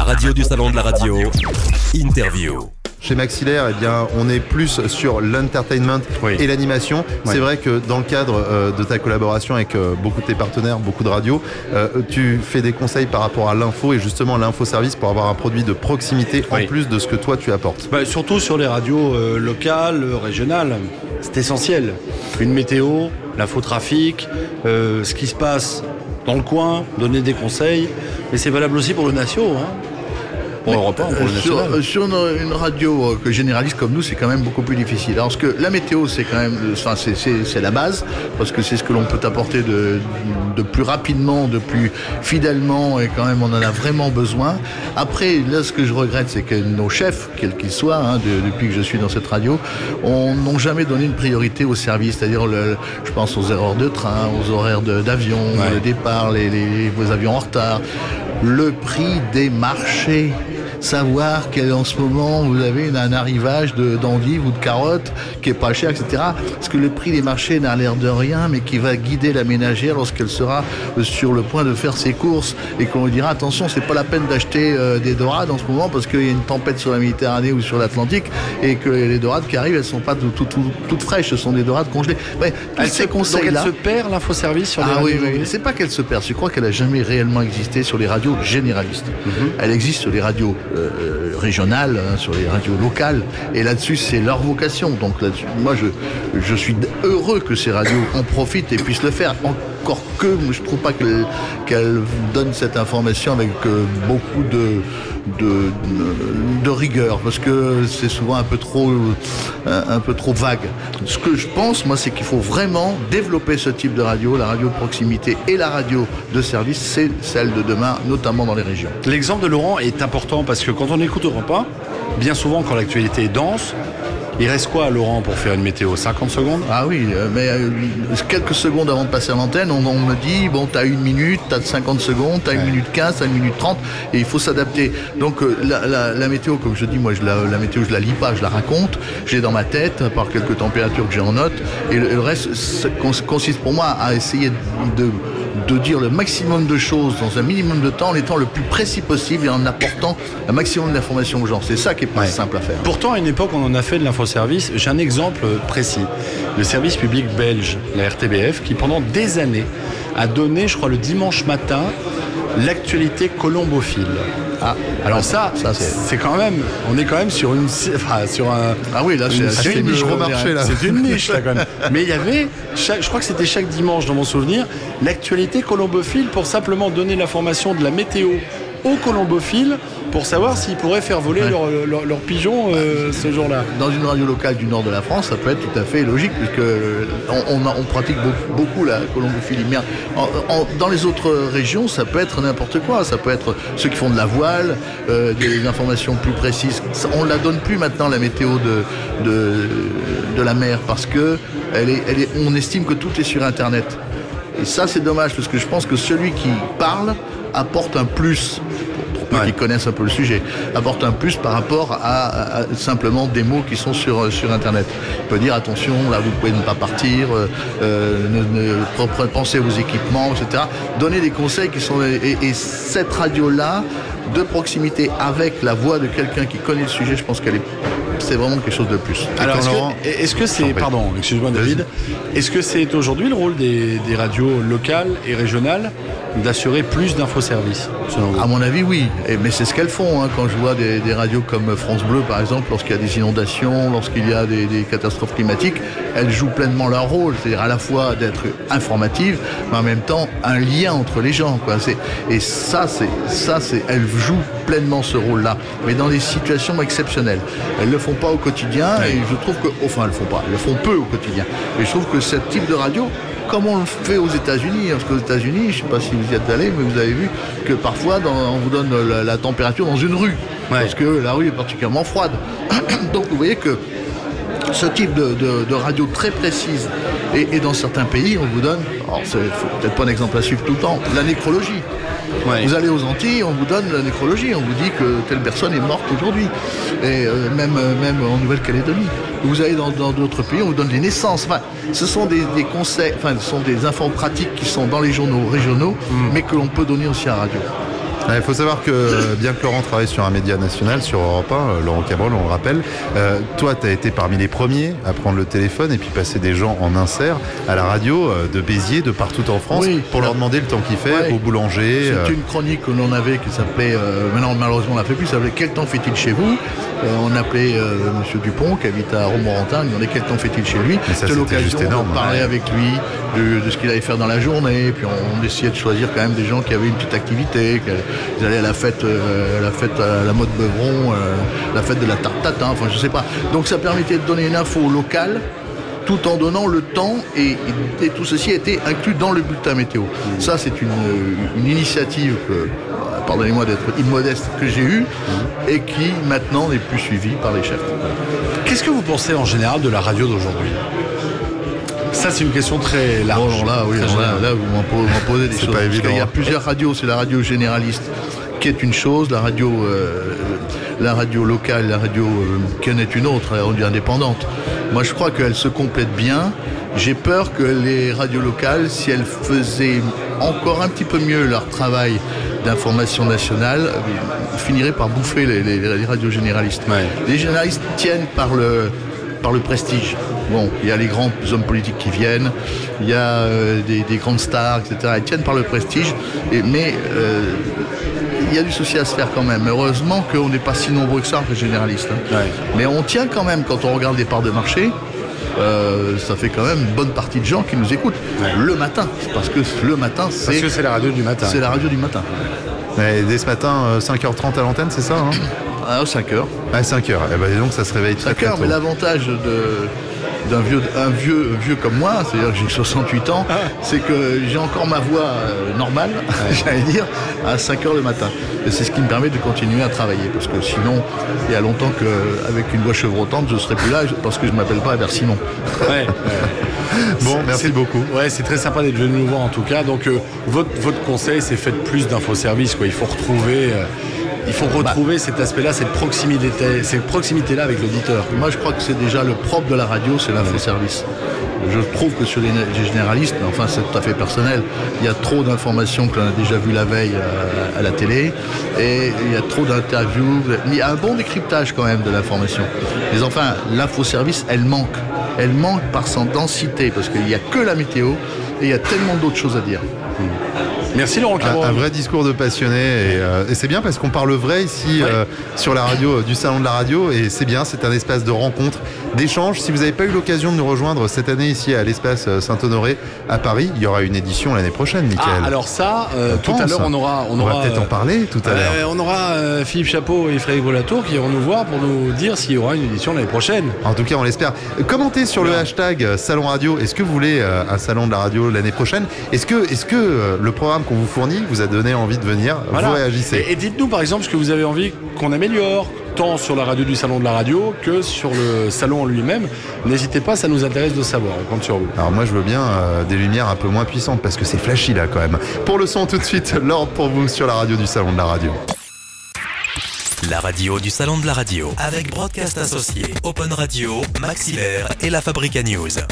La radio du salon de la radio, interview. Chez Maxillaire, eh bien, on est plus sur l'entertainment et l'animation. C'est vrai que dans le cadre de ta collaboration avec beaucoup de tes partenaires, beaucoup de radios, tu fais des conseils par rapport à l'info et justement l'infoservice pour avoir un produit de proximité en plus de ce que toi tu apportes. Surtout sur les radios locales, régionales, c'est essentiel. Une météo, l'infotrafic, ce qui se passe dans le coin, donner des conseils, mais c'est valable aussi pour le nation. Pour Europe 1, pour le national. Sur une radio généraliste comme nous, c'est quand même beaucoup plus difficile. Alors, parce que la météo, c'est quand même, c'est la base, parce que c'est ce que l'on peut apporter de plus rapidement, de plus fidèlement, et quand même, on en a vraiment besoin. Après, là, ce que je regrette, c'est que nos chefs, quels qu'ils soient, depuis que je suis dans cette radio, n'ont jamais donné une priorité au service, c'est-à-dire, je pense aux erreurs de train, aux horaires d'avion, le départ, vos avions en retard, le prix des marchés. Savoir qu'en ce moment vous avez un arrivage d'endives ou de carottes qui est pas cher, etc. Parce que le prix des marchés n'a l'air de rien, mais qui va guider la ménagère lorsqu'elle sera sur le point de faire ses courses et qu'on lui dira attention, c'est pas la peine d'acheter des dorades en ce moment parce qu'il y a une tempête sur la Méditerranée ou sur l'Atlantique et que les dorades qui arrivent, elles sont pas toutes fraîches, ce sont des dorades congelées. Ouais, tous ces conseils-là. Elle se perd l'infoservice sur les radios. Oui, c'est pas qu'elle se perd. Je crois qu'elle a jamais réellement existé sur les radios généralistes. Elle existe sur les radios régionales, sur les radios locales, et là-dessus c'est leur vocation. Donc là-dessus, moi je suis heureux que ces radios en profitent et puissent le faire. Encore que je trouve pas qu'elles donnent cette information avec beaucoup de rigueur, parce que c'est souvent un peu trop vague. Ce que je pense, moi, c'est qu'il faut vraiment développer ce type de radio, la radio de proximité et la radio de service, c'est celle de demain, notamment dans les régions. L'exemple de Laurent est important parce que quand on écoute Europe 1, bien souvent quand l'actualité est dense, il reste quoi à Laurent pour faire une météo? 50 secondes? Ah oui, mais quelques secondes avant de passer à l'antenne, on me dit, bon, t'as 1 minute, t'as 50 secondes, t'as 1 minute 15, t'as 1 minute 30, et il faut s'adapter. Donc la météo, comme je dis, moi la météo, je la lis pas, je la raconte, je l'ai dans ma tête, par quelques températures que j'ai en note, et le reste consiste pour moi à essayer de dire le maximum de choses dans un minimum de temps en étant le plus précis possible et en apportant un maximum d'informations aux gens. C'est ça qui est pas simple à faire. Pourtant, à une époque, on en a fait de l'infoservice. J'ai un exemple précis. Le service public belge, la RTBF, qui pendant des années a donné, je crois, le dimanche matin, l'actualité colombophile. Alors ça c'est quand même, on est quand même sur un. Ah oui, là c'est une niche remarché là. C'est une niche là quand même. Mais il y avait, je crois que c'était chaque dimanche dans mon souvenir, l'actualité colombophile pour simplement donner l'information de la météo aux colombophiles pour savoir s'ils pourraient faire voler leurs pigeons ce jour-là. Dans une radio locale du nord de la France, ça peut être tout à fait logique, puisque on pratique beaucoup la colombophilie. Mais dans les autres régions, ça peut être n'importe quoi. Ça peut être ceux qui font de la voile, des informations plus précises. On ne la donne plus maintenant, la météo de la mer, parce que on estime que tout est sur Internet. Et ça, c'est dommage, parce que je pense que celui qui parle apporte un plus, pour ceux qui connaissent un peu le sujet, apporte un plus par rapport à simplement des mots qui sont sur Internet. Il peut dire attention, là vous pouvez ne pas partir, pensez à vos équipements, etc. Donner des conseils qui sont... Et cette radio-là, de proximité avec la voix de quelqu'un qui connaît le sujet, je pense c'est vraiment quelque chose de plus. Alors, est-ce que c'est... Pardon, excuse-moi David. Est-ce que c'est aujourd'hui le rôle des radios locales et régionales d'assurer plus d'infoservices, selon vous? À mon avis, oui. Mais c'est ce qu'elles font. Quand je vois des radios comme France Bleu, par exemple, lorsqu'il y a des inondations, lorsqu'il y a des catastrophes climatiques, elles jouent pleinement leur rôle. C'est-à-dire à la fois d'être informatives, mais en même temps un lien entre les gens, quoi. Elles jouent pleinement ce rôle-là, mais dans des situations exceptionnelles. Elles le font pas au quotidien, et je trouve que... Enfin, elles le font peu au quotidien. Et je trouve que ce type de radio, comme on le fait aux États-Unis, parce qu'aux États-Unis, je ne sais pas si vous y êtes allé, mais vous avez vu que parfois on vous donne la température dans une rue, parce que la rue est particulièrement froide. Donc vous voyez que ce type de radio très précise, et dans certains pays, on vous donne, alors c'est peut-être pas un exemple à suivre tout le temps, la nécrologie. Vous allez aux Antilles, on vous donne la nécrologie, on vous dit que telle personne est morte aujourd'hui, et même en Nouvelle-Calédonie. Vous allez dans d'autres pays, on vous donne les naissances. Enfin, ce sont des conseils, ce sont des infos pratiques qui sont dans les journaux régionaux, mais que l'on peut donner aussi à la radio. Il faut savoir que, bien que Laurent travaille sur un média national, sur Europe 1, Laurent Cabrol, on le rappelle, toi, tu as été parmi les premiers à prendre le téléphone et puis passer des gens en insert à la radio de Béziers, de partout en France, pour leur demander le temps qu'il fait, au boulanger. C'est une chronique que l'on avait qui s'appelait, maintenant malheureusement on l'a fait plus, ça s'appelait « Quel temps fait-il chez vous ?» On appelait Monsieur Dupont, qui habite à Romorantin, on demandait quel temps fait-il chez lui. C'était l'occasion de parler avec lui de ce qu'il allait faire dans la journée. Puis on essayait de choisir quand même des gens qui avaient une petite activité, qu'ils allaient à la fête à la mode Beuvron, la fête de la tarte tatin, enfin je sais pas. Donc ça permettait de donner une info locale tout en donnant le temps et tout ceci a été inclus dans le bulletin météo. Ça c'est une initiative que, pardonnez-moi d'être immodeste, que j'ai eue et qui maintenant n'est plus suivie par les chefs. Qu'est-ce que vous pensez en général de la radio d'aujourd'hui ? Ça, c'est une question très large. Bon, là, oui, là, vous m'en posez des choses. Pas évident. Il y a plusieurs radios. C'est la radio généraliste qui est une chose, la radio locale, la radio qui en est une autre, la radio indépendante. Moi, je crois qu'elles se complètent bien. J'ai peur que les radios locales, si elles faisaient encore un petit peu mieux leur travail d'information nationale, finiraient par bouffer les radios généralistes. Ouais. Les généralistes tiennent par le prestige. Bon, il y a les grands hommes politiques qui viennent, il y a des grandes stars, etc. Ils tiennent par le prestige, mais il y a du souci à se faire quand même. Heureusement qu'on n'est pas si nombreux que ça, les généralistes. Hein. Ouais. Mais on tient quand même, quand on regarde les parts de marché, ça fait quand même une bonne partie de gens qui nous écoutent le matin. Parce que le matin, c'est la radio du matin. C'est la radio du matin. Et dès ce matin, 5h30 à l'antenne, c'est ça, hein? 5h. À 5h. Eh ben, donc ça se réveille très tôt. Mais l'avantage d'un vieux comme moi, c'est-à-dire que j'ai 68 ans, c'est que j'ai encore ma voix normale, j'allais dire, à 5h le matin. Et c'est ce qui me permet de continuer à travailler, parce que sinon, il y a longtemps qu'avec une voix chevrotante, je ne serais plus là, parce que je ne m'appelle pas Albert Simon. Bon, merci beaucoup. Ouais, c'est très sympa d'être venu nous voir en tout cas. Donc, votre conseil, c'est faites plus d'infoservices, quoi. Il faut retrouver cet aspect-là, cette proximité-là avec l'auditeur. Moi, je crois que c'est déjà le propre de la radio, c'est l'infoservice. Je trouve que sur les généralistes, enfin c'est tout à fait personnel, il y a trop d'informations que l'on a déjà vues la veille à la télé, et il y a trop d'interviews, mais il y a un bon décryptage quand même de l'information. Mais enfin, l'infoservice, elle manque par son densité, parce qu'il n'y a que la météo, et il y a tellement d'autres choses à dire. Merci Laurent Cabrol. Un vrai discours de passionné et c'est bien parce qu'on parle vrai ici sur la radio du Salon de la Radio et c'est bien, c'est un espace de rencontre, d'échange. Si vous n'avez pas eu l'occasion de nous rejoindre cette année ici à l'espace Saint-Honoré à Paris, il y aura une édition l'année prochaine, Mickaël. Alors ça, tout à l'heure on aura peut-être en parler tout à l'heure. On aura Philippe Chapeau et Frédéric Brulatour qui vont nous voir pour nous dire s'il y aura une édition l'année prochaine. En tout cas, on l'espère. Commentez sur le hashtag Salon Radio. Est-ce que vous voulez un salon de la radio l'année prochaine ? Est-ce que le programme qu'on vous fournit vous a donné envie de venir? Vous réagissez. Et dites-nous par exemple ce que vous avez envie qu'on améliore, tant sur la radio du Salon de la Radio que sur le salon en lui-même. N'hésitez pas, ça nous intéresse de savoir, on compte sur vous. Alors moi je veux bien des lumières un peu moins puissantes parce que c'est flashy là quand même. Pour le son tout de suite, l'ordre pour vous sur la radio du Salon de la Radio. La radio du Salon de la Radio avec Broadcast Associés, Open Radio, Maxillaire et la Fabrica News.